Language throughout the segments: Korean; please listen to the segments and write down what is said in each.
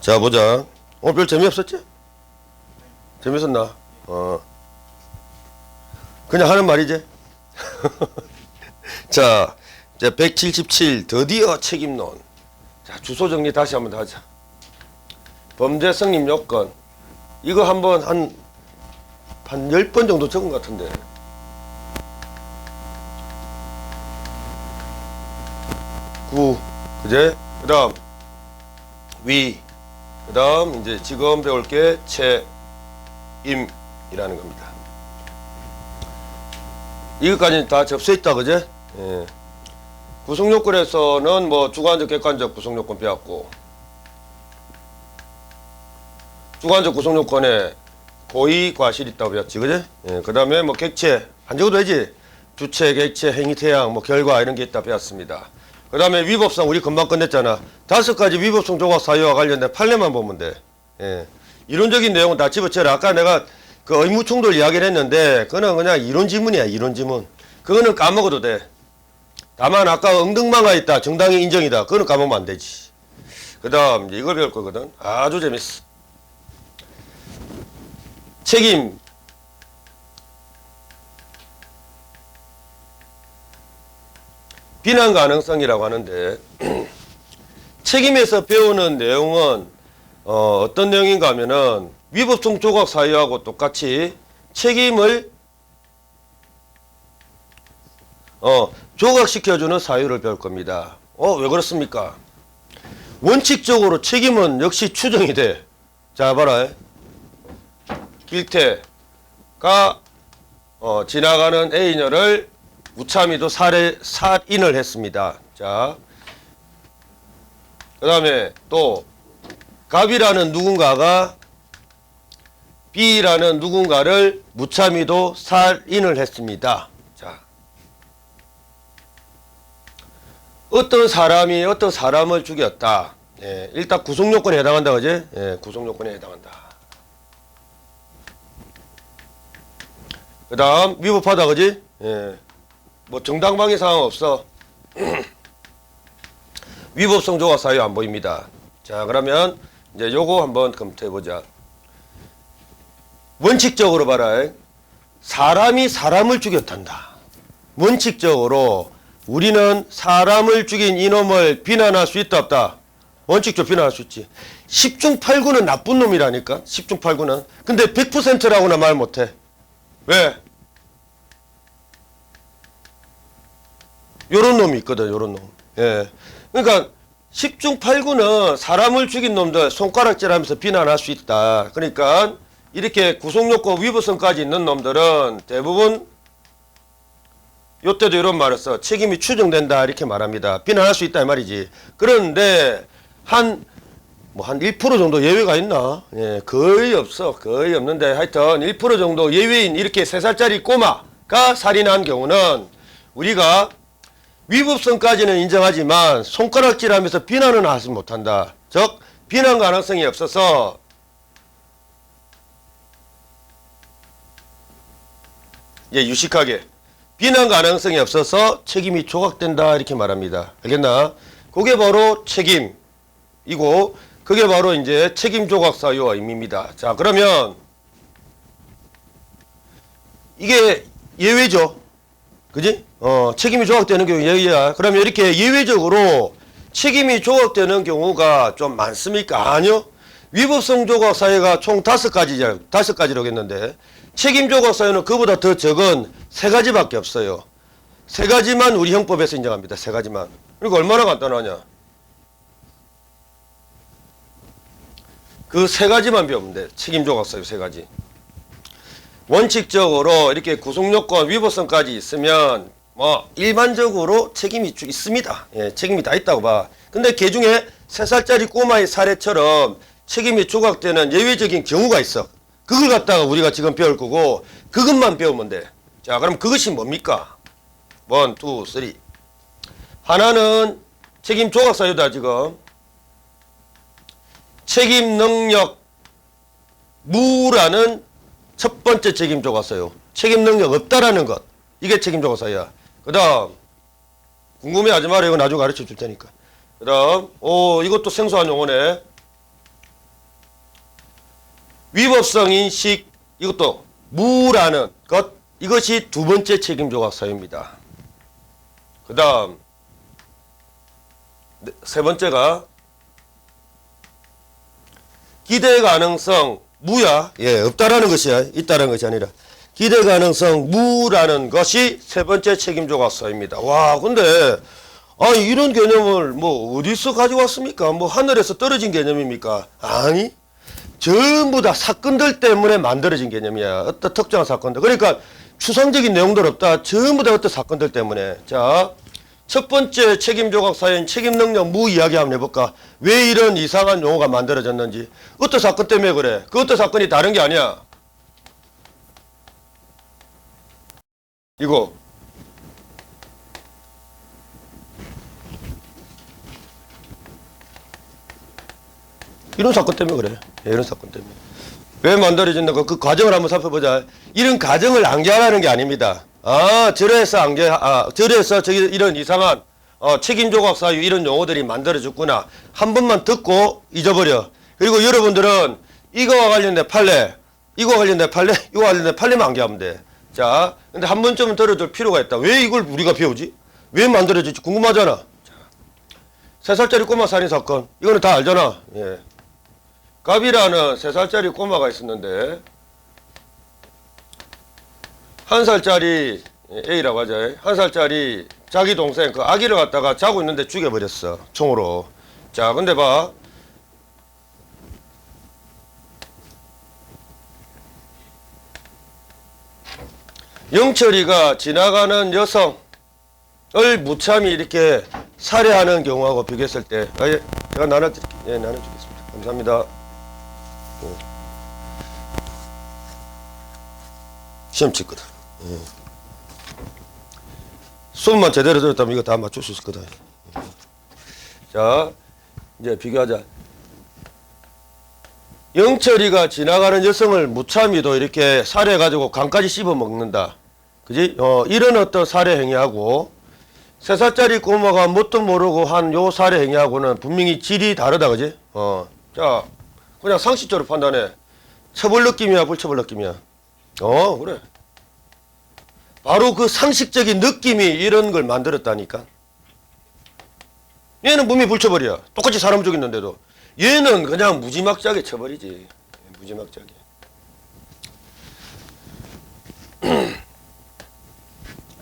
자, 보자. 오늘 별 재미없었지? 재밌었나? 그냥 하는 말이지. 자, 이제 177 드디어 책임론. 자, 주소 정리 다시 한번 하자. 범죄 성립 요건. 이거 한번 한 10번 정도 적은 것 같은데. 구, 그제? 그 다음, 위. 그 다음, 이제 지금 배울 게 책임이라는 겁니다. 이것까지 다 접수해 있다, 그제? 예. 구성요건에서는 뭐 주관적, 객관적 구성요건 배웠고, 주관적 구성요건에 고의, 과실이 있다고 배웠지, 그제? 예. 그 다음에 뭐 객체, 안 적어도 되지? 주체, 객체, 행위, 태양, 뭐 결과 이런 게 있다 배웠습니다. 그 다음에 위법성 우리 금방 끝냈잖아. 5가지 위법성 조각 사유와 관련된 판례만 보면 돼. 예. 이론적인 내용은 다 집어쳐라. 아까 내가 그 의무 충돌 이야기를 했는데 그거는 그냥 이론 지문이야. 이론 지문. 그거는 까먹어도 돼. 다만 아까 엉덩방아 있다. 정당히 인정이다. 그거는 까먹으면 안 되지. 그 다음 이걸 배울 거거든. 아주 재밌어. 책임. 비난 가능성이라고 하는데 책임에서 배우는 내용은 어떤 내용인가 하면은 위법성 조각 사유하고 똑같이 책임을 조각시켜주는 사유를 배울 겁니다. 왜 그렇습니까? 원칙적으로 책임은 역시 추정이 돼. 자, 봐라. 길태가 지나가는 A녀를 무참히도 살인을 했습니다. 자, 그 다음에 또 갑이라는 누군가가 B라는 누군가를 무참히도 살인을 했습니다. 자, 어떤 사람이 어떤 사람을 죽였다. 예, 일단 구속요건에 해당한다, 그지? 예, 구속요건에 해당한다. 그 다음 위법하다, 그지? 예. 뭐 정당방위 상황 없어. 위법성 조각 사유 안 보입니다. 자, 그러면 이제 요거 한번 검토해 보자. 원칙적으로 봐라. 사람이 사람을 죽였단다. 원칙적으로 우리는 사람을 죽인 이놈을 비난할 수 있다 없다? 원칙적으로 비난할 수 있지. 10중 8구는 나쁜 놈이라니까. 10중 8구는. 근데 100%라고나 말 못해. 왜? 요런 놈이 있거든, 요런 놈. 예. 그러니까 10중 8구는 사람을 죽인 놈들 손가락질하면서 비난할 수 있다. 그러니까 이렇게 구속요건 위법성까지 있는 놈들은 대부분 요때도 이런 말을 써. 책임이 추정된다 이렇게 말합니다. 비난할 수 있다 이 말이지. 그런데 한 1% 정도 예외가 있나? 예, 거의 없어. 거의 없는데 하여튼 1% 정도 예외인 이렇게 3살짜리 꼬마가 살인한 경우는 우리가 위법성까지는 인정하지만 손가락질하면서 비난은 하지 못한다. 즉 비난 가능성이 없어서 유식하게 비난 가능성이 없어서 책임이 조각된다 이렇게 말합니다. 알겠나? 그게 바로 책임이고 그게 바로 이제 책임 조각 사유와 의미입니다. 자, 그러면 이게 예외죠. 그지? 책임이 조각되는 경우 예외야. 그러면 이렇게 예외적으로 책임이 조각되는 경우가 좀 많습니까? 아니요. 위법성 조각 사유가 총 5가지라고 했는데 책임 조각 사유는 그보다 더 적은 3가지밖에 없어요. 3가지만 우리 형법에서 인정합니다. 3가지만. 그러니까 얼마나 간단하냐. 그 3가지만 배우면 돼. 책임 조각 사유 3가지. 원칙적으로 이렇게 구속요건 위법성까지 있으면 뭐 일반적으로 책임이 있습니다. 예, 책임이 다 있다고 봐. 근데 그 중에 3살짜리 꼬마의 사례처럼 책임이 조각되는 예외적인 경우가 있어. 그걸 갖다가 우리가 지금 배울 거고 그것만 배우면 돼. 자, 그럼 그것이 뭡니까? 1, 2, 3. 하나는 책임 조각 사유다. 지금 책임 능력 무라는 첫 번째 책임 조각 사유. 책임 능력 없다라는 것. 이게 책임 조각 사유야. 그 다음 궁금해하지 마라. 이거 나중에 가르쳐 줄 테니까. 그 다음 이것도 생소한 용어네. 위법성 인식, 이것도 무라는 것, 이것이 두 번째 책임 조각 사유입니다. 그 다음 세 번째가 기대 가능성 무야. 예, 없다라는 것이야. 있다라는 것이 아니라 기대 가능성 무라는 것이 세 번째 책임 조각 사유입니다. 와, 근데 이런 개념을 뭐 어디서 가져왔습니까? 뭐 하늘에서 떨어진 개념입니까? 아니, 전부 다 사건들 때문에 만들어진 개념이야. 어떤 특정한 사건들. 그러니까 추상적인 내용들 없다. 전부 다 어떤 사건들 때문에. 자, 첫 번째 책임 조각 사유인 책임 능력 무 이야기 한번 해볼까? 왜 이런 이상한 용어가 만들어졌는지. 어떤 사건 때문에 그래? 그 어떤 사건이 다른 게 아니야. 이거. 이런 사건 때문에 그래. 이런 사건 때문에. 왜 만들어졌는가? 그 과정을 한번 살펴보자. 이런 과정을 암기하라는 게 아닙니다. 저래서 이런 이상한 책임 조각 사유 이런 용어들이 만들어졌구나. 한 번만 듣고 잊어버려. 그리고 여러분들은 이거와 관련된 판례, 이거와 관련된 판례, 이거와 관련된 판례만 암기하면 돼. 자, 근데 한 번쯤은 들어줄 필요가 있다. 왜 이걸 우리가 배우지? 왜 만들어졌지? 궁금하잖아. 자, 3살짜리 꼬마 살인 사건. 이거는 다 알잖아. 예. 갑이라는 3살짜리 꼬마가 있었는데 1살짜리 A라고 하자. 1살짜리 자기 동생 그 아기를 갖다가 자고 있는데 죽여버렸어. 총으로. 자, 근데 봐. 영철이가 지나가는 여성을 무참히 이렇게 살해하는 경우하고 비교했을 때, 예, 제가 나눠드릴게요. 예, 나눠주겠습니다. 감사합니다. 시험 쳤거든. 예. 수업만 제대로 들었다면 이거 다 맞출 수 있을 거다. 자, 이제 비교하자. 영철이가 지나가는 여성을 무참히도 이렇게 살해해가지고 간까지 씹어 먹는다. 그지? 이런 어떤 살해 행위하고 3살짜리 꼬마가 뭣도 모르고 한 요 살해 행위하고는 분명히 질이 다르다. 그지? 자, 그냥 상식적으로 판단해. 처벌 느낌이야, 불처벌 느낌이야? 그래. 바로 그 상식적인 느낌이 이런 걸 만들었다니까. 얘는 분명히 불처벌이야. 똑같이 사람 죽였는데도. 얘는 그냥 무지막지하게 처벌이지. 무지막지하게.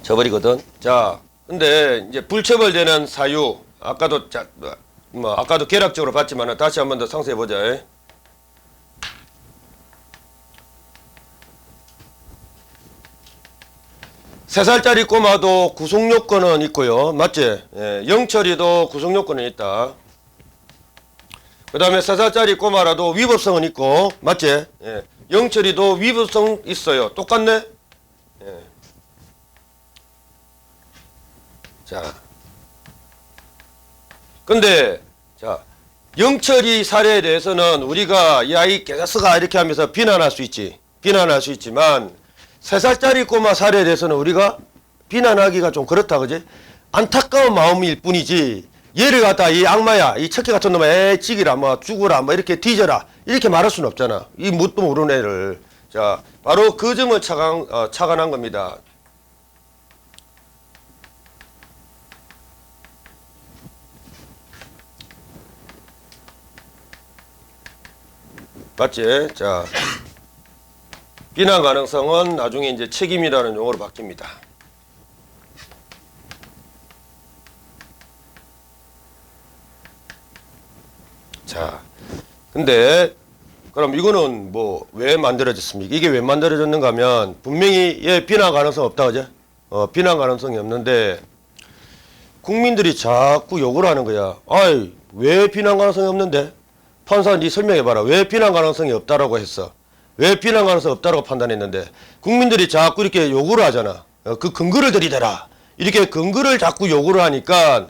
처벌이거든. 자, 근데 이제 불처벌되는 사유, 아까도 개략적으로 봤지만 다시 한 번 더 상세히 보자. 세 살짜리 꼬마도 구속요건은 있고요. 맞지? 예, 영철이도 구속요건은 있다. 그 다음에 3살짜리 꼬마라도 위법성은 있고, 맞지? 예, 영철이도 위법성 있어요. 똑같네? 예. 자. 근데, 자, 영철이 살해에 대해서는 우리가, 야, 이 개자스가 이렇게 하면서 비난할 수 있지. 비난할 수 있지만, 3살짜리 꼬마 살해에 대해서는 우리가 비난하기가 좀 그렇다, 그지? 안타까운 마음일 뿐이지, 얘를 갖다 이 악마야, 이 척키 같은 놈아, 애찍이라, 뭐, 죽으라, 뭐, 이렇게 뒤져라, 이렇게 말할 수는 없잖아. 이 뭣도 모르는 애를. 자, 바로 그 점을 착안한 겁니다. 맞지? 자. 비난 가능성은 나중에 이제 책임이라는 용어로 바뀝니다. 자, 근데 그럼 이거는 뭐 왜 만들어졌습니까? 이게 왜 만들어졌는가 하면 분명히 얘 비난 가능성 없다, 그죠? 비난 가능성이 없는데 국민들이 자꾸 욕을 하는 거야. 아이, 왜 비난 가능성이 없는데? 판사 니 설명해봐라. 왜 비난 가능성이 없다라고 했어? 왜 비난 가능성이 없다라고 판단했는데 국민들이 자꾸 이렇게 요구를 하잖아. 그 근거를 들이대라. 이렇게 근거를 자꾸 요구를 하니까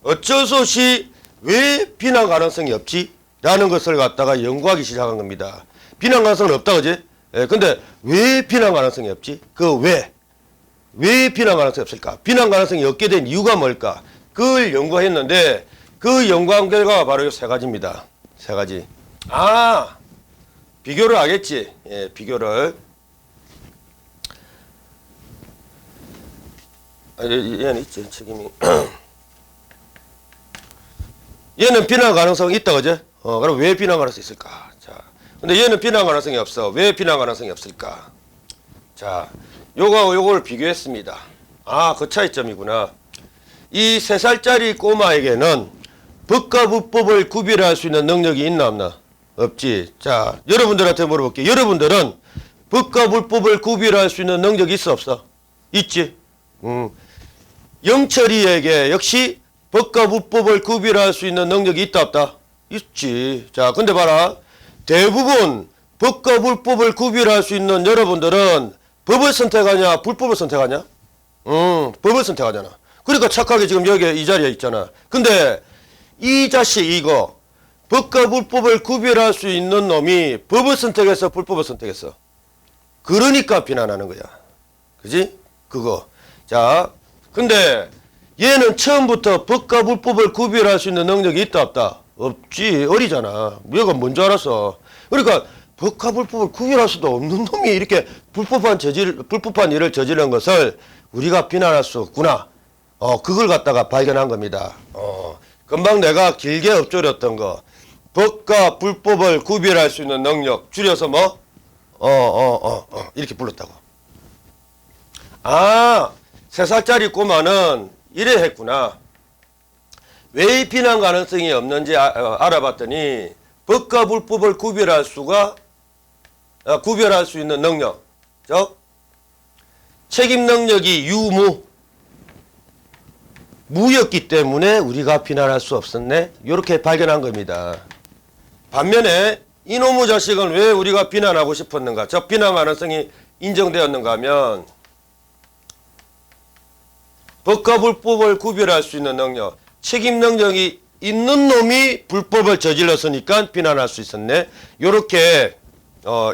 어쩔 수 없이 왜 비난 가능성이 없지? 라는 것을 갖다가 연구하기 시작한 겁니다. 비난 가능성은 없다, 그지? 근데 왜 비난 가능성이 없지? 왜 비난 가능성이 없을까? 비난 가능성이 없게 된 이유가 뭘까? 그걸 연구했는데 그 연구한 결과가 바로 이 세 가지입니다. 세 가지. 비교를 하겠지. 예, 비교를. 얘는 있지, 책임이. 얘는 비난 가능성이 있다, 그제? 그럼 왜 비난 가능성이 있을까? 자, 근데 얘는 비난 가능성이 없어. 왜 비난 가능성이 없을까? 자, 요걸 비교했습니다. 아, 그 차이점이구나. 이 3살짜리 꼬마에게는 법과 불법을 구별할 수 있는 능력이 있나 없나? 없지. 자, 여러분들한테 물어볼게요. 여러분들은 법과 불법을 구별할 수 있는 능력이 있어 없어? 있지. 영철이에게 역시 법과 불법을 구별할 수 있는 능력이 있다 없다? 있지. 자, 근데 봐라. 대부분 법과 불법을 구별할 수 있는 여러분들은 법을 선택하냐 불법을 선택하냐? 법을 선택하잖아. 그러니까 착하게 지금 여기 이 자리에 있잖아. 근데 이 자식 이거 법과 불법을 구별할 수 있는 놈이 법을 선택해서 불법을 선택했어. 그러니까 비난하는 거야. 그지? 그거. 자, 근데 얘는 처음부터 법과 불법을 구별할 수 있는 능력이 있다 없다? 없지. 어리잖아. 얘가 뭔 줄 알았어. 그러니까 법과 불법을 구별할 수도 없는 놈이 이렇게 불법한 일을 저지른 것을 우리가 비난할 수 없구나. 그걸 갖다가 발견한 겁니다. 금방 내가 길게 엎조렸던 거. 법과 불법을 구별할 수 있는 능력. 줄여서 뭐? 이렇게 불렀다고. 아, 3살짜리 꼬마는 이래 했구나. 왜 비난 가능성이 없는지 알아봤더니 법과 불법을 구별할 수 있는 능력. 즉 책임 능력이 무였기 때문에 우리가 비난할 수 없었네. 이렇게 발견한 겁니다. 반면에 이놈의 자식은 왜 우리가 비난하고 싶었는가? 저 비난 가능성이 인정되었는가 하면 법과 불법을 구별할 수 있는 능력, 책임 능력이 있는 놈이 불법을 저질렀으니까 비난할 수 있었네. 요렇게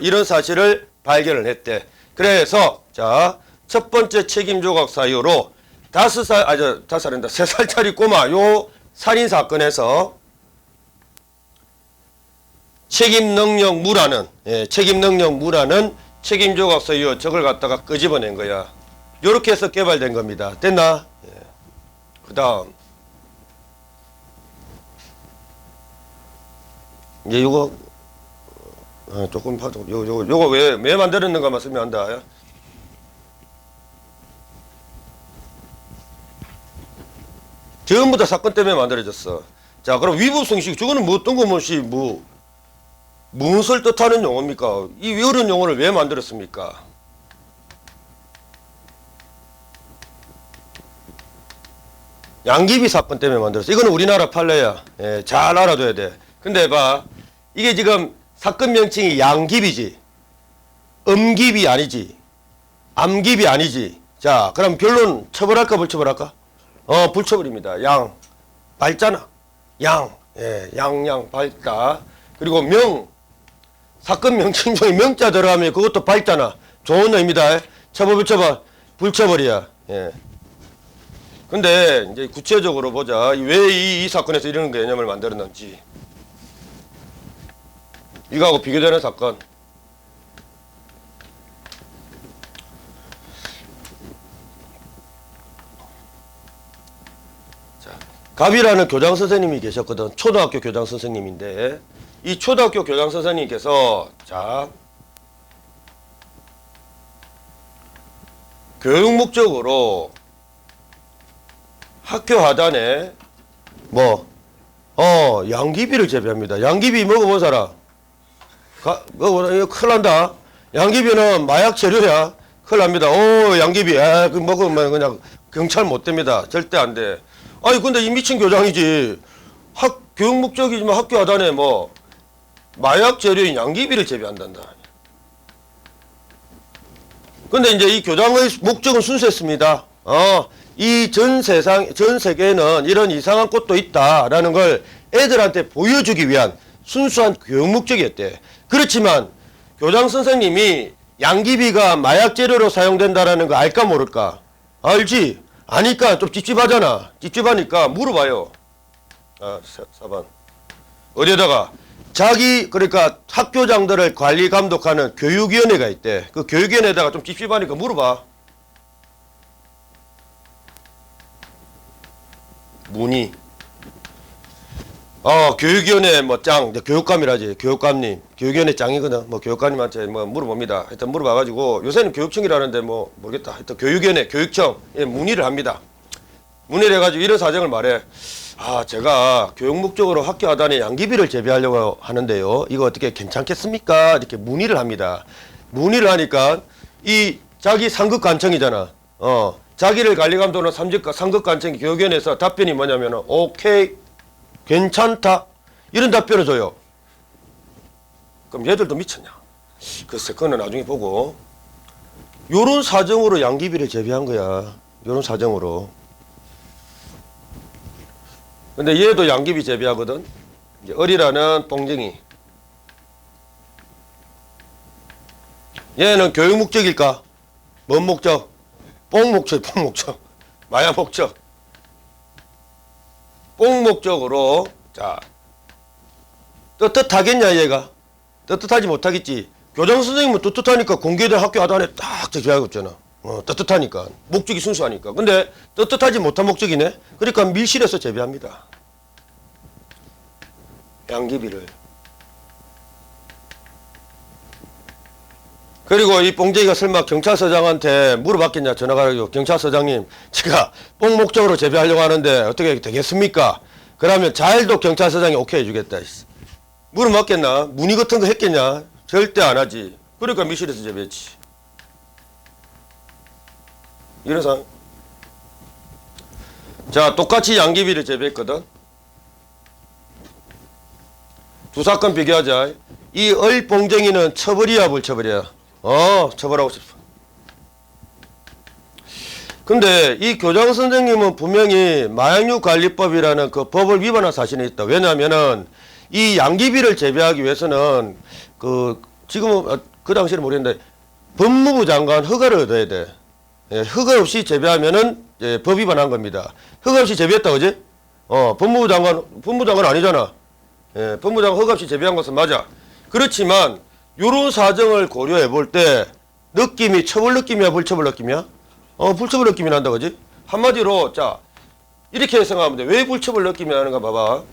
이런 사실을 발견을 했대. 그래서 자, 첫 번째 책임 조각 사유로 3살짜리 꼬마 요 살인 사건에서 책임 능력 무라는 책임 조각 사유 저걸 갖다가 끄집어낸 거야. 요렇게 해서 개발된 겁니다. 됐나? 예. 그다음 이제 요거 조금 요거 왜 만들었는가만 설명한다. 전부 다 사건 때문에 만들어졌어. 자, 그럼 위법성식 저거는 뭐 어떤 것이 무엇을 뜻하는 용어입니까? 이 어려운 용어를 왜 만들었습니까? 양귀비 사건 때문에 만들었어. 이거는 우리나라 판례야. 예, 잘 알아둬야 돼. 근데 봐, 이게 지금 사건 명칭이 양귀비지, 음귀비 아니지, 암귀비 아니지. 자, 그럼 결론 처벌할까 불처벌할까? 불처벌입니다. 양 밝잖아. 예, 양양 밝다. 그리고 사건 명칭 중에 명자 들어가면 그것도 밝잖아. 좋은 의미다. 처벌 불처벌 불처벌이야. 예. 근데 이제 구체적으로 보자. 왜 이 사건에서 이런 개념을 만들었는지. 이거하고 비교되는 사건. 자, 갑이라는 교장 선생님이 계셨거든. 초등학교 교장 선생님인데 이 초등학교 교장 선생님께서 자, 교육 목적으로 학교 하단에 양귀비를 재배합니다. 양귀비 먹어본 사람? 먹어보라. 이거 큰일 난다. 양귀비는 마약 재료야. 큰일 납니다. 양귀비. 그 먹으면 그냥 경찰 못 됩니다. 절대 안 돼. 아니, 근데 이 미친 교장이지. 교육 목적이지만 학교 하단에 마약 재료인 양귀비를 재배한단다. 근데 이제 이 교장의 목적은 순수했습니다. 이 전 세계에는 이런 이상한 꽃도 있다라는 걸 애들한테 보여주기 위한 순수한 교육 목적이었대. 그렇지만 교장 선생님이 양귀비가 마약 재료로 사용된다라는 거 알까 모를까? 알지? 아니까 좀 찝찝하잖아. 찝찝하니까 물어봐요. 4번. 어디에다가 자기 그러니까 학교장들을 관리 감독하는 교육위원회가 있대. 그 교육위원회에다가 좀 찝찝하니까 물어봐. 문의. 교육위원회 뭐 짱, 교육감이라지. 교육감님, 교육위원회 짱이거든. 뭐 교육감님한테 뭐 물어봅니다. 하여튼 물어봐가지고 요새는 교육청이라는데 뭐 모르겠다. 하여튼 교육위원회, 교육청 예, 문의를 합니다. 문의를 해가지고 이런 사정을 말해. 제가 교육 목적으로 학교 하단에 양귀비를 재배하려고 하는데요. 이거 어떻게 괜찮겠습니까? 이렇게 문의를 합니다. 문의를 하니까 이 자기 상급관청이잖아. 자기를 관리감독하는 상급관청이 교육위원회에서 답변이 뭐냐면은 오케이, 괜찮다 이런 답변을 줘요. 그럼 얘들도 미쳤냐? 글쎄 그거는 나중에 보고. 요런 사정으로 양귀비를 재배한 거야. 요런 사정으로. 근데 얘도 양귀비 재배하거든. 이제 어리라는 뽕쟁이. 얘는 교육 목적일까? 뭔 목적? 뽕 목적, 뽕 목적. 마야 목적. 뽕 목적으로, 자, 떳떳하겠냐, 얘가? 떳떳하지 못하겠지. 교장 선생님은 떳떳하니까 공개된 학교 하단에 딱 재배하고 있잖아. 떳떳하니까. 목적이 순수하니까. 근데 떳떳하지 못한 목적이네? 그러니까 밀실에서 재배합니다. 양귀비를. 그리고 이 뽕쟁이가 설마 경찰서장한테 물어봤겠냐, 전화가 가지고. 경찰서장님, 제가 뽕 목적으로 재배하려고 하는데 어떻게 되겠습니까? 그러면 잘도 경찰서장이 오케이 해주겠다. 물어봤겠나? 문의 같은 거 했겠냐? 절대 안 하지. 그러니까 밀실에서 재배했지. 이런 상황. 자, 똑같이 양귀비를 재배했거든. 두 사건 비교하자. 이 얼뽕쟁이는 처벌이야, 불처벌이야? 처벌하고 싶어. 근데 이 교장 선생님은 분명히 마약류관리법이라는 그 법을 위반한 사실이 있다. 왜냐하면은 이 양귀비를 재배하기 위해서는 지금은 그 당시에는 모르겠는데 법무부 장관 허가를 얻어야 돼. 예, 허가 없이 재배하면은 법 위반한 겁니다. 허가 없이 재배했다, 그지? 법무부 장관 아니잖아. 예, 법무장관 허가 없이 재배한 것은 맞아. 그렇지만 요런 사정을 고려해 볼 때 느낌이 처벌 느낌이야, 불처벌 느낌이야? 불처벌 느낌이 난다, 그지? 한마디로 자 이렇게 생각하면 돼. 왜 불처벌 느낌이 나는가 봐봐.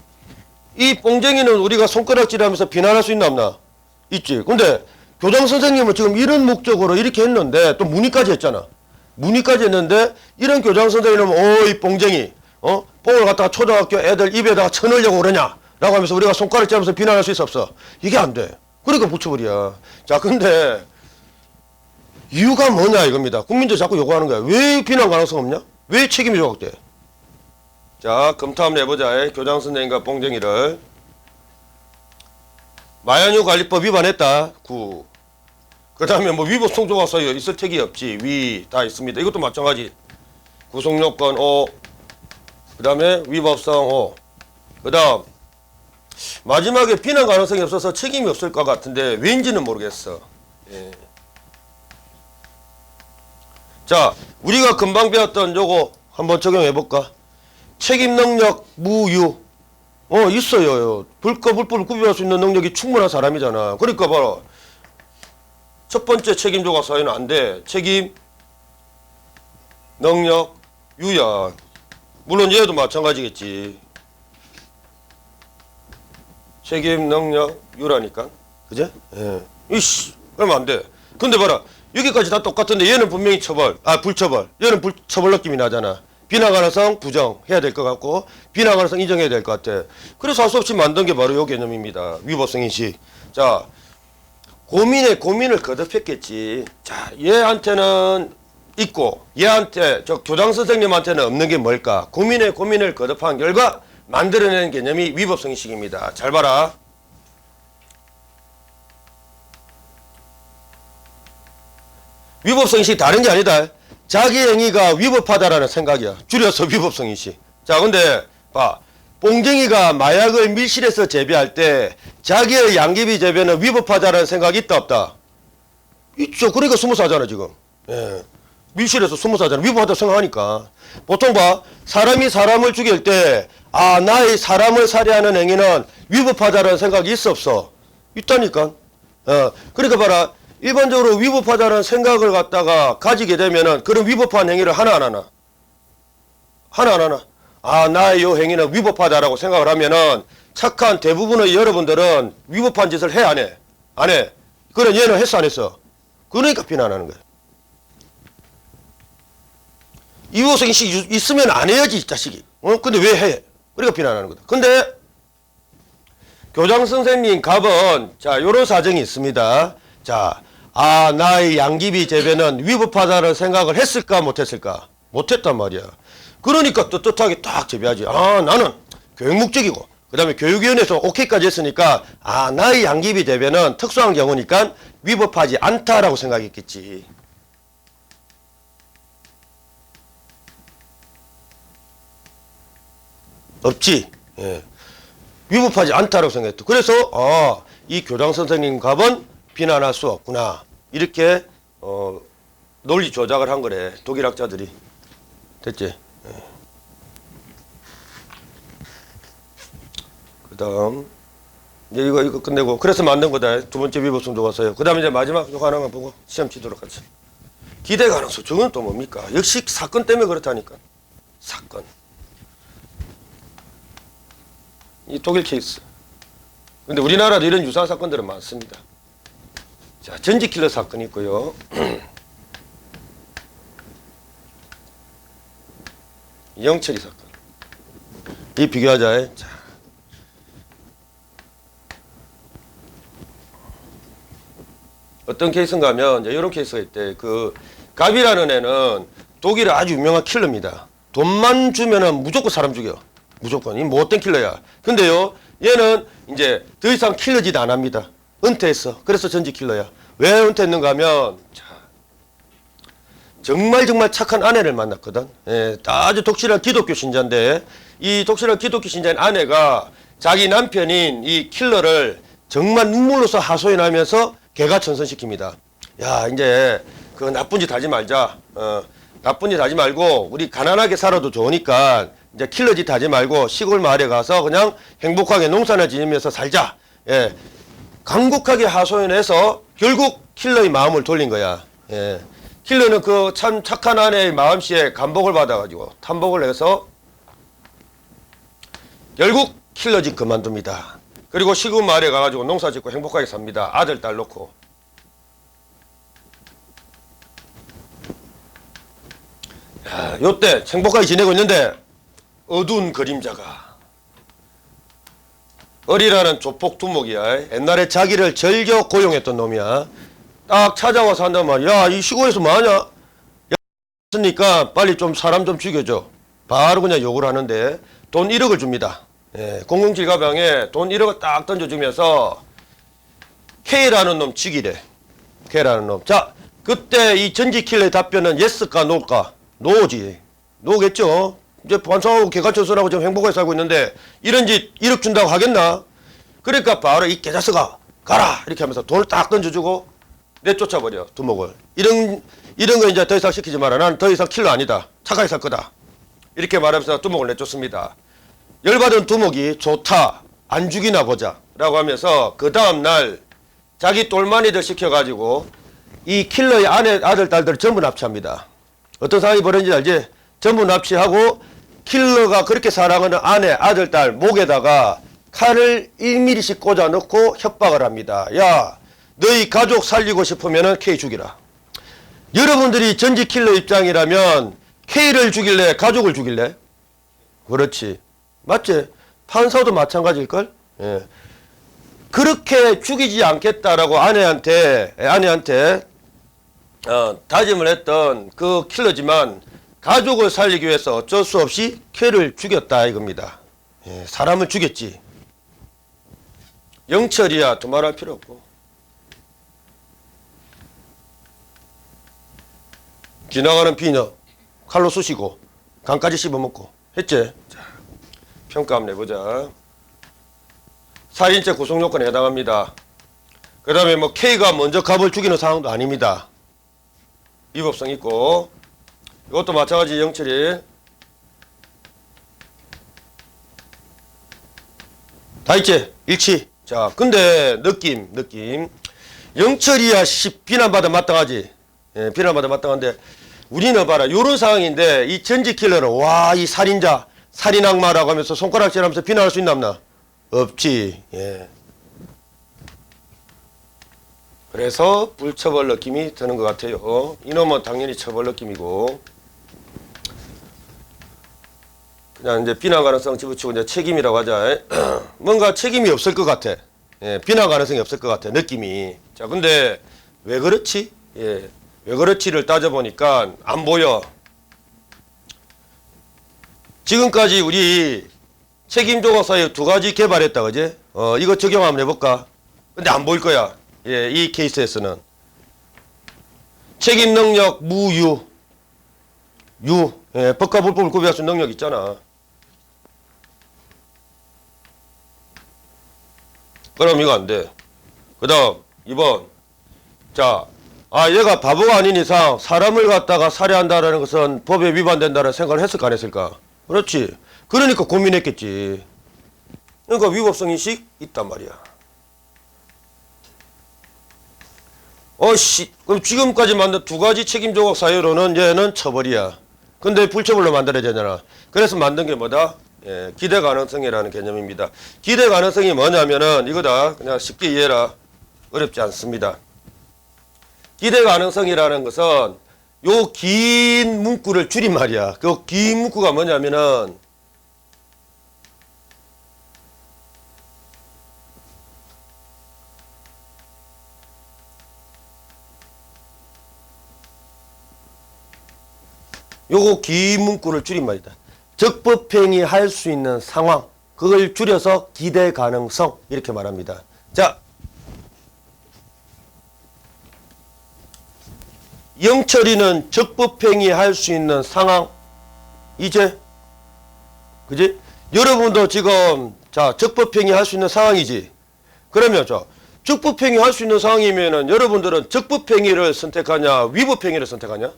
이 뽕쟁이는 우리가 손가락질하면서 비난할 수 있나 없나? 있지. 근데 교장 선생님은 지금 이런 목적으로 이렇게 했는데 또 문의까지 했잖아. 문의까지 했는데 이런 교장 선생님은 이 뽕쟁이 뽕을 갖다가 초등학교 애들 입에다가 쳐넣으려고 그러냐 라고 하면서 우리가 손가락질하면서 비난할 수 있어 없어? 이게 안 돼. 그러니까 불처벌이야. 자, 근데 이유가 뭐냐 이겁니다. 국민들 자꾸 요구하는 거야. 왜 비난 가능성 없냐? 왜 책임이 조각돼? 자, 검토 한번 해보자. 교장 선생님과 뽕쟁이를. 마약류관리법 위반했다. 9. 그 다음에 뭐 위법 성조가서 있을 택이 없지. 위 다 있습니다. 이것도 마찬가지. 구속요건 5. 그 다음에 위법성 5. 그 다음 마지막에 비난 가능성이 없어서 책임이 없을 것 같은데 왠지는 모르겠어. 예. 자, 우리가 금방 배웠던 요거 한번 적용해 볼까? 책임 능력 무유. 있어요. 불과 불법을 구별할 수 있는 능력이 충분한 사람이잖아. 그러니까 봐라. 첫 번째 책임 조각 사유는 안 돼. 책임 능력 유야. 물론 얘도 마찬가지겠지. 책임 능력 유라니까. 그제? 예. 이씨, 그러면 안 돼. 근데 봐라. 여기까지 다 똑같은데 얘는 분명히 불처벌. 얘는 불처벌 느낌이 나잖아. 비난 가능성 부정해야 될 것 같고 비난 가능성 인정해야 될 것 같아. 그래서 할 수 없이 만든 게 바로 요 개념입니다. 위법성 인식. 자, 고민을 거듭했겠지. 자, 얘한테는 있고 얘한테 저 교장 선생님한테는 없는 게 뭘까? 고민을 거듭한 결과 만들어낸 개념이 위법성 인식입니다. 잘 봐라. 위법성 인식이 다른 게 아니다. 자기 행위가 위법하다라는 생각이야. 줄여서 위법성 인식. 자, 근데 봐. 뽕쟁이가 마약을 밀실에서 재배할 때 자기의 양귀비 재배는 위법하다라는 생각이 있다 없다? 있죠. 그러니까 스무사잖아 지금. 예. 밀실에서 스무사잖아. 위법하다고 생각하니까. 보통 봐. 사람이 사람을 죽일 때 아, 나의 사람을 살해하는 행위는 위법하다는 생각이 있어 없어? 있다니까. 그러니까 봐라. 일반적으로 위법하다는 생각을 갖다가 가지게 되면은 그런 위법한 행위를 하나 안 하나? 하나 안 하나? 아, 나의 요 행위는 위법하다라고 생각을 하면은 착한 대부분의 여러분들은 위법한 짓을 해 안 해? 안 해. 그래, 얘는 했어 안 했어? 그러니까 비난하는 거야. 이호성이 있으면 안 해야지, 이 자식이. 근데 왜 해? 그러니까 비난하는 거다. 근데 교장 선생님 갑은 자, 요런 사정이 있습니다. 자, 아, 나의 양귀비 재배는 위법하다는 생각을 했을까 못했을까? 못했단 말이야. 그러니까 떳떳하게 딱 재배하지. 아, 나는 교육 목적이고 그 다음에 교육위원회에서 오케이까지 했으니까 아, 나의 양귀비 재배는 특수한 경우니까 위법하지 않다라고 생각했겠지. 없지. 예. 위법하지 않다라고 생각했다. 그래서 아, 이 교장 선생님 갑은 비난할 수 없구나. 이렇게 논리 조작을 한 거래. 독일학자들이. 됐지? 예. 그 다음 이제 이거 끝내고 그래서 만든 거다. 두 번째 위법성 조가서요. 그 다음에 이제 마지막 요거 하나만 보고 시험 치도록 하죠. 기대 가능성. 저건 또 뭡니까? 역시 사건 때문에 그렇다니까. 사건. 이 독일 케이스. 근데 우리나라도 이런 유사한 사건들은 많습니다. 자, 전지킬러 사건이 있고요. 영철이 사건. 이 비교하자. 자. 어떤 케이스인가 하면 이제 이런 케이스가 있대. 그 갑이라는 애는 독일의 아주 유명한 킬러입니다. 돈만 주면은 무조건 사람 죽여. 무조건. 이 못된 킬러야. 근데요, 얘는 이제 더 이상 킬러짓 안 합니다. 은퇴했어. 그래서 전지 킬러야. 왜 은퇴했는가 하면, 자, 정말 착한 아내를 만났거든. 예, 아주 독실한 기독교 신자인데, 이 독실한 기독교 신자인 아내가 자기 남편인 이 킬러를 정말 눈물로서 하소연하면서 개가천선시킵니다. 야, 이제 그 나쁜 짓 하지 말자. 나쁜 짓 하지 말고 우리 가난하게 살아도 좋으니까 이제 킬러 짓 하지 말고 시골 마을에 가서 그냥 행복하게 농사나 지으면서 살자. 예. 간곡하게 하소연해서 결국 킬러의 마음을 돌린 거야. 예. 킬러는 그 참 착한 아내의 마음씨에 감복을 받아가지고 탐복을 해서 결국 킬러 짓 그만둡니다. 그리고 시골 마을에 가가지고 농사 짓고 행복하게 삽니다. 아들, 딸 놓고. 야, 요때 행복하게 지내고 있는데 어두운 그림자가 어리라는 조폭 두목이야. 옛날에 자기를 즐겨 고용했던 놈이야. 딱 찾아와서 한단 말이야. 야, 이 시골에서 뭐하냐? 했으니까 빨리 좀 사람 좀 죽여줘. 바로 그냥 욕을 하는데 돈 1억을 줍니다. 예, 007 가방에 돈 1억을 딱 던져주면서 K라는 놈 죽이래. K라는 놈. 자, 그때 이 전지킬러의 답변은 예스까 노일까? 노지. 노겠죠. 이제 반성하고 개가천선하고 지금 행복하게 살고 있는데 이런 짓 1억 준다고 하겠나? 그러니까 바로 이 개자스가 가라 이렇게 하면서 돈을 딱 던져주고 내쫓아버려 두목을. 이런 거 이제 더 이상 시키지 마라. 난 더 이상 킬러 아니다. 착하게 살 거다. 이렇게 말하면서 두목을 내쫓습니다. 열받은 두목이 좋다. 안 죽이나 보자 라고 하면서 그 다음날 자기 똘마니들 시켜가지고 이 킬러의 아들, 딸들을 전부 납치합니다. 어떤 상황이 벌어진지 알지? 전부 납치하고 킬러가 그렇게 사랑하는 아내, 아들, 딸 목에다가 칼을 1mm씩 꽂아 넣고 협박을 합니다. 야, 너희 가족 살리고 싶으면 K 죽이라. 여러분들이 전지 킬러 입장이라면 K를 죽일래? 가족을 죽일래? 그렇지. 맞지? 판사도 마찬가지일걸? 예. 그렇게 죽이지 않겠다라고 아내한테 다짐을 했던 그 킬러지만 가족을 살리기 위해서 어쩔 수 없이 K를 죽였다 이겁니다. 예, 사람을 죽였지. 영철이야 두말할 필요 없고. 지나가는 비녀 칼로 쑤시고 간까지 씹어먹고 했지. 자, 평가 한번 해보자. 살인죄 구속요건에 해당합니다. 그 다음에 뭐 K가 먼저 갑을 죽이는 상황도 아닙니다. 위법성 있고. 이것도 마찬가지 영철이 다 있지? 일치. 자, 근데 느낌. 영철이야 비난받아 마땅하지. 예, 비난받아 마땅한데 우리는 봐라 요런 상황인데 이 전지킬러는 와 이 살인자 살인악마라고 하면서 손가락질하면서 비난할 수 있나 없나? 없지. 예. 그래서 불처벌 느낌이 드는 것 같아요. 이놈은 당연히 처벌 느낌이고 그냥 이제 비난 가능성 집어치고 이제 책임이라고 하자. 뭔가 책임이 없을 것 같아. 예, 비난 가능성이 없을 것 같아. 느낌이. 자, 근데 왜 그렇지? 예, 왜 그렇지를 따져보니까 안 보여. 지금까지 우리 책임 조각 사유 두 가지 개발했다, 그지? 이거 적용 한번 해볼까? 근데 안 보일 거야. 예, 이 케이스에서는. 책임 능력 무유. 예, 법과 불법을 구별할 수 있는 능력 있잖아. 그럼 이거 안 돼. 그 다음 2번. 자, 얘가 바보가 아닌 이상 사람을 갖다가 살해한다라는 것은 법에 위반된다는 생각을 했을까 안 했을까? 그렇지. 그러니까 고민했겠지. 그러니까 위법성인식 있단 말이야. 그럼 지금까지 만든 두 가지 책임 조각 사유로는 얘는 처벌이야. 근데 불처벌로 만들어야 되잖아. 그래서 만든 게 뭐다? 예, 기대 가능성이라는 개념입니다. 기대 가능성이 뭐냐면은 이거다. 그냥 쉽게 이해해라. 어렵지 않습니다. 기대 가능성이라는 것은 요 긴 문구를 줄인 말이야. 그 긴 문구가 뭐냐면은 요거 긴 문구를 줄인 말이다. 적법행위 할 수 있는 상황, 그걸 줄여서 기대 가능성 이렇게 말합니다. 자, 영철이는 적법행위 할 수 있는 상황 이제 그지? 여러분도 지금 자 적법행위 할 수 있는 상황이지. 그러면 자 적법행위 할 수 있는 상황이면은 여러분들은 적법행위를 선택하냐 위법행위를 선택하냐?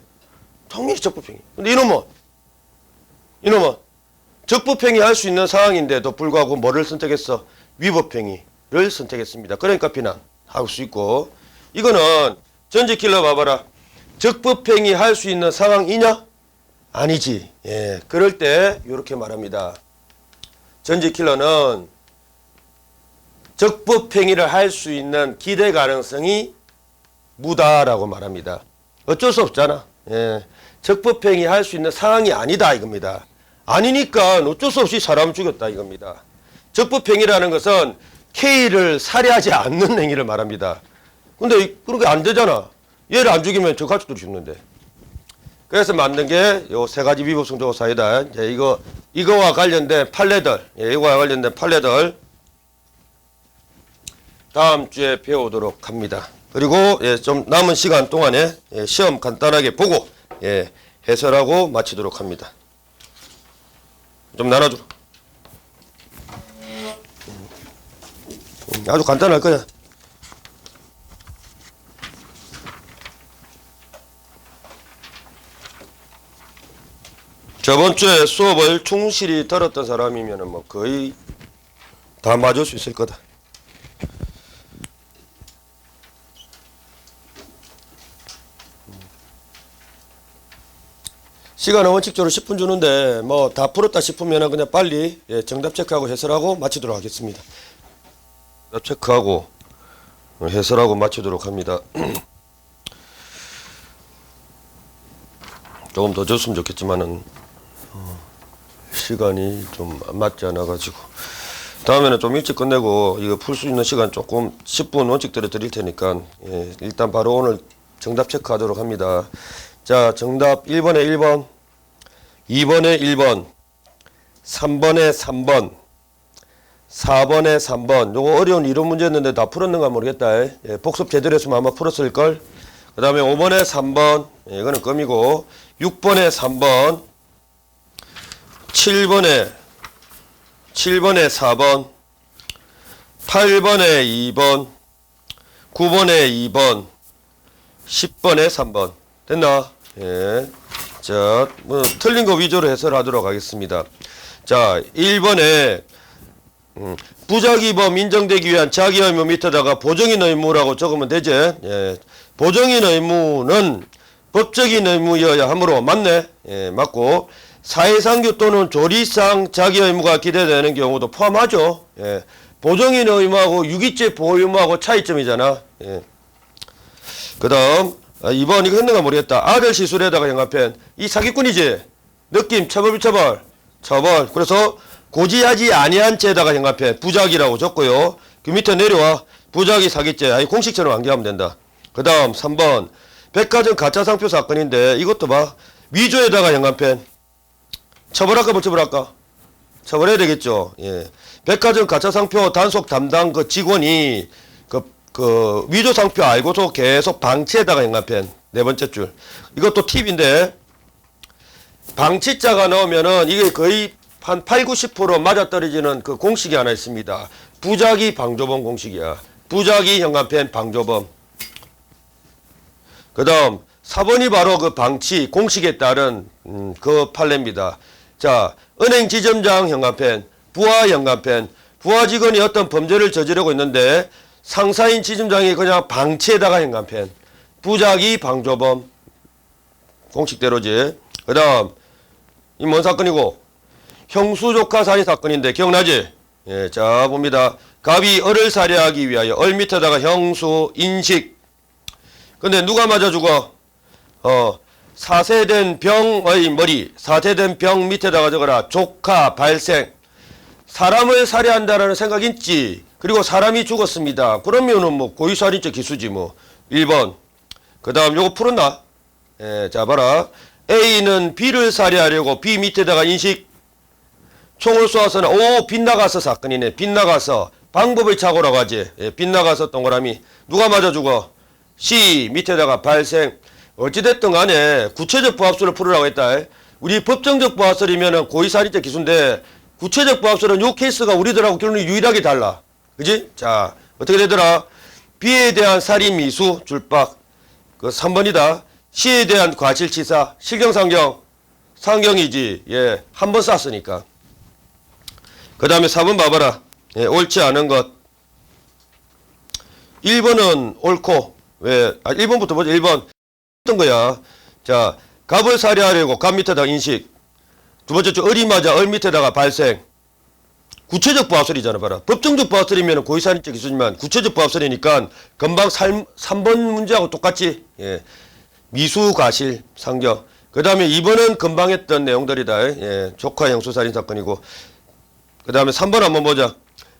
당연히 적법행위. 근데 이놈은 적법행위 할 수 있는 상황인데도 불구하고 뭐를 선택했어? 위법행위를 선택했습니다. 그러니까 비난할 수 있고 이거는 전지킬러 봐봐라. 적법행위 할 수 있는 상황이냐? 아니지. 예, 그럴 때 이렇게 말합니다. 전지킬러는 적법행위를 할 수 있는 기대 가능성이 무다라고 말합니다. 어쩔 수 없잖아. 예, 적법행위 할 수 있는 상황이 아니다 이겁니다. 아니니까 어쩔 수 없이 사람을 죽였다 이겁니다. 적법행위라는 것은 K를 살해하지 않는 행위를 말합니다. 근데 그렇게 안 되잖아. 얘를 안 죽이면 저 가축들이 죽는데. 그래서 만든 게 요 세 가지 위법성 조각 사유다. 이제 이거와 관련된 판례들, 이거와 관련된 판례들 다음 주에 배우도록 합니다. 그리고 좀 남은 시간 동안에 시험 간단하게 보고 해설하고 마치도록 합니다. 좀 나눠줘. 아주 간단할 거야. 저번 주에 수업을 충실히 들었던 사람이면 뭐 거의 다 맞을 수 있을 거다. 시간은 원칙적으로 10분 주는데 뭐 다 풀었다 싶으면 그냥 빨리 정답 체크하고 해설하고 마치도록 하겠습니다. 정답 체크하고 해설하고 마치도록 합니다. 조금 더 줬으면 좋겠지만은 시간이 좀 안 맞지 않아 가지고 다음에는 좀 일찍 끝내고 이거 풀 수 있는 시간 조금 10분 원칙대로 드릴 테니까 일단 바로 오늘 정답 체크하도록 합니다. 자, 정답 1번에 1번, 2번에 1번, 3번에 3번, 4번에 3번. 요거 어려운 이론 문제였는데 다 풀었는가 모르겠다. 복습 제대로 했으면 아마 풀었을걸. 그 다음에 5번에 3번, 이거는 껌이고, 6번에 3번, 7번에 4번, 8번에 2번, 9번에 2번, 10번에 3번. 됐나? 예. 자, 틀린 거 위주로 해설하도록 하겠습니다. 자, 1번에 부작위범 인정되기 위한 자기 의무 밑에다가 보정인 의무라고 적으면 되지. 예. 보정인 의무는 법적인 의무여야 하므로 맞네. 예, 맞고 사회상규 또는 조리상 자기 의무가 기대되는 경우도 포함하죠. 예. 보정인 의무하고 유기죄 보호 의무하고 차이점이잖아. 예. 그 다음 2번 이거 했는가 모르겠다. 아들 시술에다가 영합편 이 사기꾼이지. 느낌 처벌 비처벌 처벌. 그래서 고지하지 아니한 죄에다가 형합해 부작이라고 적고요. 그 밑에 내려와 부작위 사기죄 아니 공식처럼 암기하면 된다. 그 다음 3번 백화점 가짜상표 사건인데 이것도 봐. 위조에다가 형합해 처벌할까 못 처벌할까? 처벌해야 되겠죠. 예. 백화점 가짜상표 단속 담당 그 직원이 그 위조 상표 알고서 계속 방치에다가 형합해 네 번째 줄. 이것도 팁인데 방치자가 나오면은 이게 거의 한 8, 90% 맞아떨어지는 그 공식이 하나 있습니다. 부작위 방조범 공식이야. 부작위 형광펜 방조범. 그 다음 4번이 바로 그 방치 공식에 따른 그 판례입니다. 자, 은행 지점장 형광펜, 부하 형광펜. 부하 직원이 어떤 범죄를 저지르고 있는데 상사인 지점장이 그냥 방치에다가 형광펜. 부작위 방조범 공식대로지. 그 다음 이 뭔 사건이고 형수 조카 살인 사건인데 기억나지? 예, 자 봅니다. 갑이 을을 살해하기 위하여 을 밑에다가 형수 인식. 근데 누가 맞아 죽어? 사세된 병의 머리. 사세된 병 밑에다가 적어라. 조카 발생. 사람을 살해한다라는 생각 있지. 그리고 사람이 죽었습니다. 그러면은 뭐 고의살인죄 기수지 뭐. 1번. 그 다음 요거 풀었나? 예, 자 봐라. A는 B를 살해하려고 B 밑에다가 인식. 총을 쏘아서는 빗나가서 사건이네. 빗나가서 방법을 착오라고 하지. 예, 빗나가서 동그라미. 누가 맞아 죽어? C 밑에다가 발생. 어찌됐든 간에 구체적 부합수를 풀으라고 했다. 우리 법정적 부합설이면은 고의살인죄 기수인데 구체적 부합설은 요 케이스가 우리들하고 결론이 유일하게 달라. 그지? 자 어떻게 되더라? B에 대한 살인 미수 줄박. 그 3번이다. C에 대한 과실치사 실경상경 상경이지. 예, 한 번 쐈으니까. 그 다음에 4번 봐봐라. 예, 옳지 않은 것. 1번은 옳고, 왜, 1번부터 보자. 1번. 어떤 거야? 자, 갑을 살해하려고 갑 밑에다가 인식. 두 번째 줄, 을이 맞아, 을 밑에다가 발생. 구체적 부합설이잖아, 봐라. 법정적 부합설이면 고의살인죄 기수지만 구체적 부합설이니까 금방 3번 문제하고 똑같지. 예. 미수, 과실, 상경. 그 다음에 2번은 금방 했던 내용들이다. 예. 조카 형수살인 사건이고. 그 다음에 3번 한번 보자.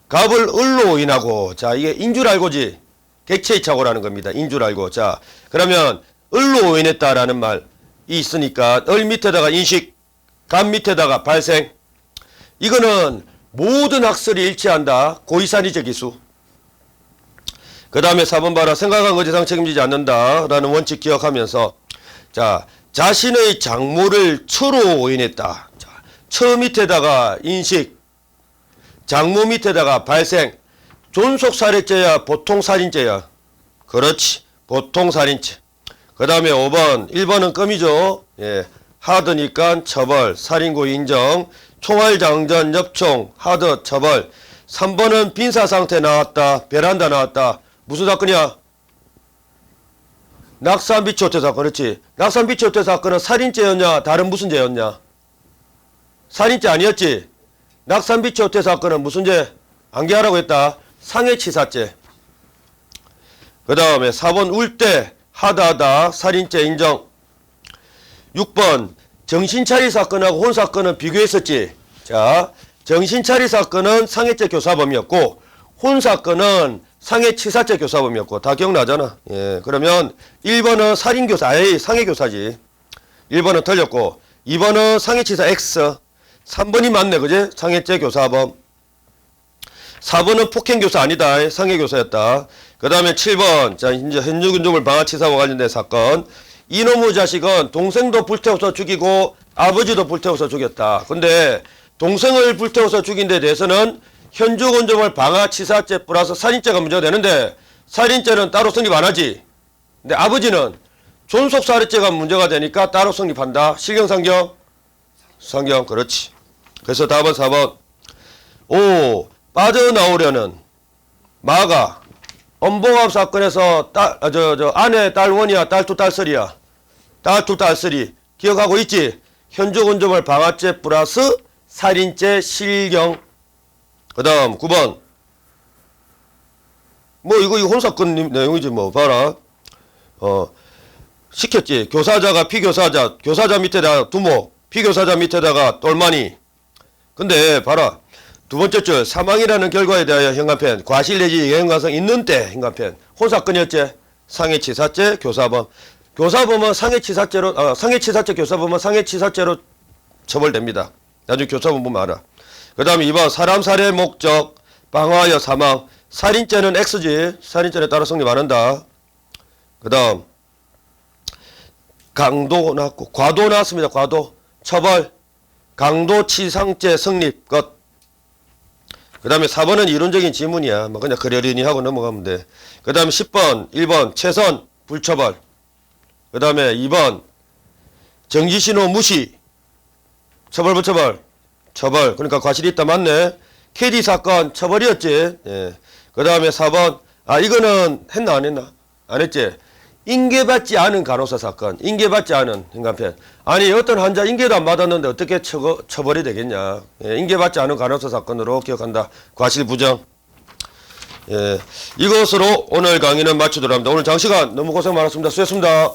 갑을 을로 인하고. 자, 이게 인줄 알고지. 객체의 착오라는 겁니다. 인줄 알고. 자, 그러면 을로 인했다라는 말이 있으니까 을 밑에다가 인식, 갑 밑에다가 발생. 이거는 모든 학설이 일치한다. 고의살인죄 기수. 그 다음에 4번 봐라. 생각한 것 이상 책임지지 않는다. 라는 원칙 기억하면서. 자, 자신의 장모를 처로 오인했다. 자, 처 밑에다가 인식. 장모 밑에다가 발생. 존속살인죄야 보통살인죄야. 그렇지. 보통살인죄. 그 다음에 5번. 1번은 껌이죠. 예. 하드니까 처벌. 살인고 인정. 총알장전 엽총. 하드 처벌. 3번은 빈사상태 나왔다. 베란다 나왔다. 무슨 사건이야? 낙산비치호텔 사건. 그렇지. 낙산비치호텔 사건은 살인죄였냐 다른 무슨 죄였냐? 살인죄 아니었지. 낙산비치호텔 사건은 무슨 죄? 암기하라고 했다. 상해치사죄. 그 다음에 4번 울때 하다하다 살인죄 인정. 6번 정신차리 사건하고 혼사건은 비교했었지. 자, 정신차리 사건은 상해죄 교사범이었고 혼사건은 상해치사죄 교사범이었고 다 기억나잖아. 예, 그러면 1번은 살인교사, 상해교사지. 1번은 틀렸고 2번은 상해치사 X. 3번이 맞네, 그지? 상해죄 교사범. 4번은 폭행교사 아니다. 상해교사였다. 그 다음에 7번. 자, 이제 현주근종을 방아치사와 관련된 사건. 이놈의 자식은 동생도 불태워서 죽이고 아버지도 불태워서 죽였다. 근데 동생을 불태워서 죽인 데 대해서는 현주근종을 방아치사죄 플러스 살인죄가 문제가 되는데 살인죄는 따로 성립 안 하지. 근데 아버지는 존속살인죄가 문제가 되니까 따로 성립한다. 실경상경? 상경. 그렇지. 그래서 답은 4번. 5. 빠져나오려는 마가 엄봉암 사건에서 아내 딸1이야, 딸2, 딸3야. 딸2, 딸3 기억하고 있지? 현조건조물 방아죄 플러스 살인죄 실경. 그 다음 9번 뭐 이거 혼사건 내용이지 뭐. 봐라. 시켰지. 교사자가 피교사자, 교사자 밑에다가 두목, 피교사자 밑에다가 똘마니. 근데 봐라. 두 번째 줄 사망이라는 결과에 대하여 현관편 과실 내지 예행가성 있는 때 현관편 혼사건이었지. 상해치사죄 교사범. 교사범은 상해치사죄로 상해치사죄 교사범은 상해치사죄로 처벌됩니다. 나중에 교사범 보면 알아. 그 다음에 2번 사람 살해 목적 방화하여 사망. 살인죄는 X지. 살인죄에 따라 성립 안 한다. 그 다음 강도 나왔고 과도 나왔습니다. 과도 처벌 강도치상죄 성립 것. 그 다음에 4번은 이론적인 지문이야. 뭐 그냥 그러려니 하고 넘어가면 돼. 그 다음에 10번 1번 최선 불처벌. 그 다음에 2번 정지신호 무시 처벌 불처벌 처벌. 그러니까 과실이 있다 맞네. KD 사건 처벌이었지. 예. 그 다음에 4번 이거는 했나 안 했나? 안 했지. 인계받지 않은 간호사 사건. 인계받지 않은 현관편. 아니 어떤 환자 인계도 안 받았는데 어떻게 처벌이 되겠냐. 예, 인계받지 않은 간호사 사건으로 기억한다. 과실 부정. 예, 이것으로 오늘 강의는 마치도록 합니다. 오늘 장시간 너무 고생 많았습니다. 수고했습니다.